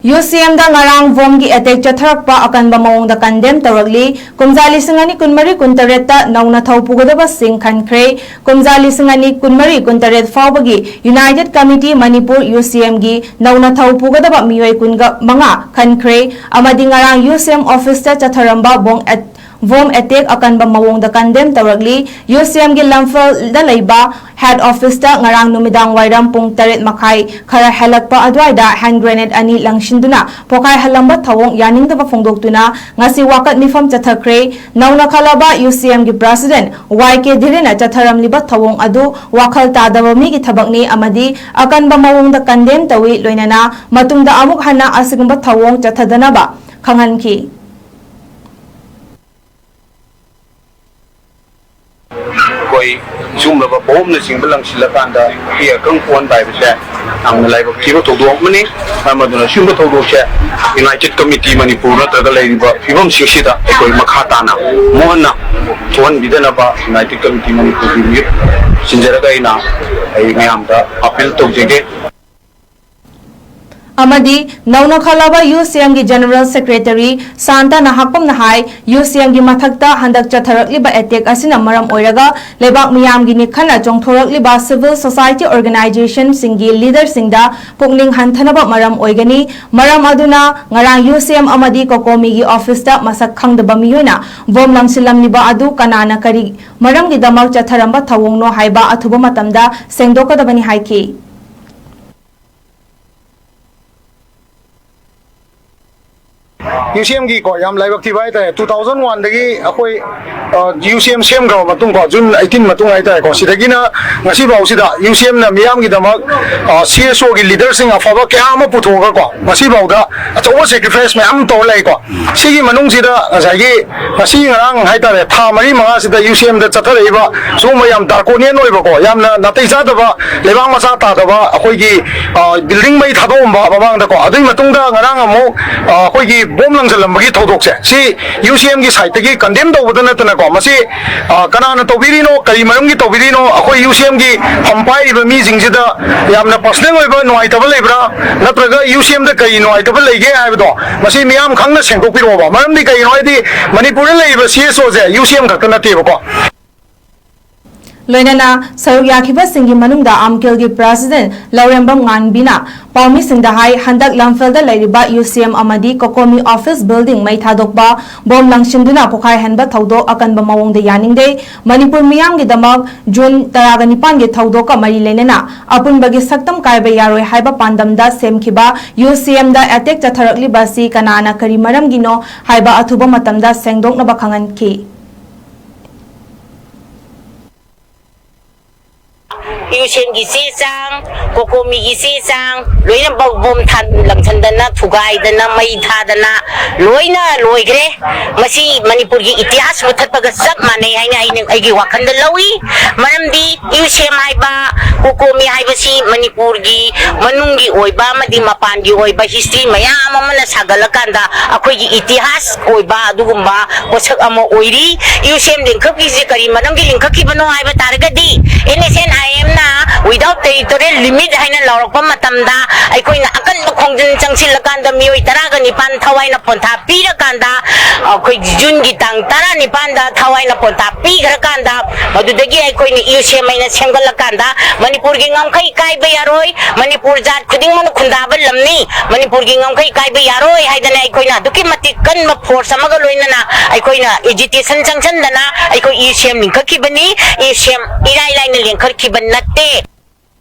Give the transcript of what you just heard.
UCM da ngarang vom gi attack chatharak pa akan ba mawong da condemn tawagli kumjali singani kunmari kuntareta nauna thaupugodaba sing khankhre kumjali singani kunmari kuntaret fawbagi United Committee Manipur UCM gi nauna thaupugodaba miyoi kunga manga khankhre amadi ngarang UCM office ta chatharamba vom attack akan ba mawong da condemn tawagli UCM gi lamfal da leiba head office ta ngarang numidang wairam pung taret makai khara halakpa adwaida hand grenade ani langshinduna pokai halamba thawong yaning da phongdoktuna ngasi wakat mifam chathakre nauna khalaba UCM gi president YK Dhirena chatharam liba thawong adu wakhal tadaba mi gi thabakni amadi akan ba mawong da condemn tawi loinana matungda amuk hana asigumba thawong chathadanaba khanganki koi zoom ba bom na sing belang silakan da iya kang puan bai ba sha ang lai ba kiro to do mani ama do na shum ba to do sha United Committee Manipur na ta da lai ba phibam singshida koi makha ta na mon na tuan bidana ba United Committee Manipur bi sinjara ga ina ai ngam da appeal to jege amadi nauna khalaba UCM gi General Secretary Santa Nahakpam Nahai UCM gi mathakta handak chatharak liba attack asina maram oiraga lebak miyam gi nikhana chongthorak liba civil society organization singi leader singda pukning hanthanaba maram oigani maram aduna ngarang UCM amadi kokomi gi office ta masak khangdaba miyoina vom langsilam liba adu kanana kari maram gi damak chatharamba thawongno haiba athuba matamda sengdokadabani haiki UCM gi ko yam laibak ti bai ta 2001 dagi akoi UCM sem ga matung ko June 18 matung ai ta ko sidagina ngasi bau sida UCM na miyam gi damak CSO gi leader sing afaba kya ma puthoga ko ngasi bau da achawa sacrifice me am to lai ko sigi manung sida ngasai ngasi ngarang hai ta tha mari manga sida UCM da chathare ba so ma yam darkonian oi ba ko yam na natai sa da ba lebang masa ta da ba akoi gi building mai thadom ba babang da ko adui matung da ngarang amo akoi gi bom langsalamagi thodokse si UCM gi site gi condemn tawbadana tana ko masi kanana tawbirino kari marumgi tawbirino akoi UCM gi hampai ba mi jingsida yamna personal oiba noaitaba lebra natraga UCM da kari noaitaba lege haibdo masi miyam khangna sengdokpiro ba maramdi kari noidi manipur leiba CSO je UCM khakna teba ko loinana saruk yakhiba singi manungda amkel gi president Laurembam Nganbina paumi singda hai handak lamfel da lairiba UCM amadi kokomi office building mai thadokba bom langshinduna pokhai hanba thodok akanba mawongda yaningde manipur miyam gi damak June 19 gi thodok ka mari leinana apunba gi saktam kaiba yaroi haiba pandamda semkhiba UCM da attack chatharakli basi kanana kari maram gino haiba athuba matamda sengdokna ba khanganki UCM gi sesang kokomi gi sesang loina bom than langchandana thugaidana mai thadana loina loigre masi manipur gi itihas muthatpaga sak mane haina ai gi wakhanda lawi maramdi UCM haiba kokomi haiba si manipur gi manungi oiba madi mapan gi oiba history mayam amana sagalakanda akoi gi itihas oiba adugumba posak amo oiri UCM lingkhap gi kari manamgi lingkhap ki bano haiba targadi NSN IM without territorial limit haina lawrakpa matamda aikoina akanba khongjin changsilakanda mioi taraga nipan thawaina pontha pirakanda akhoi June gi tang 19 da thawaina pontha pigarakanda madudagi aikoina UCM aina semgalakanda manipur gi ngamkhai kaiba yaroi manipur jat khuding man khundaba lamni manipur gi ngamkhai kaiba yaroi haidana aikoina duki mati kanma force amaga loinana aikoina agitation changchandana aiko UCM lingkhaki bani UCM irai laina lingkhaki ban natte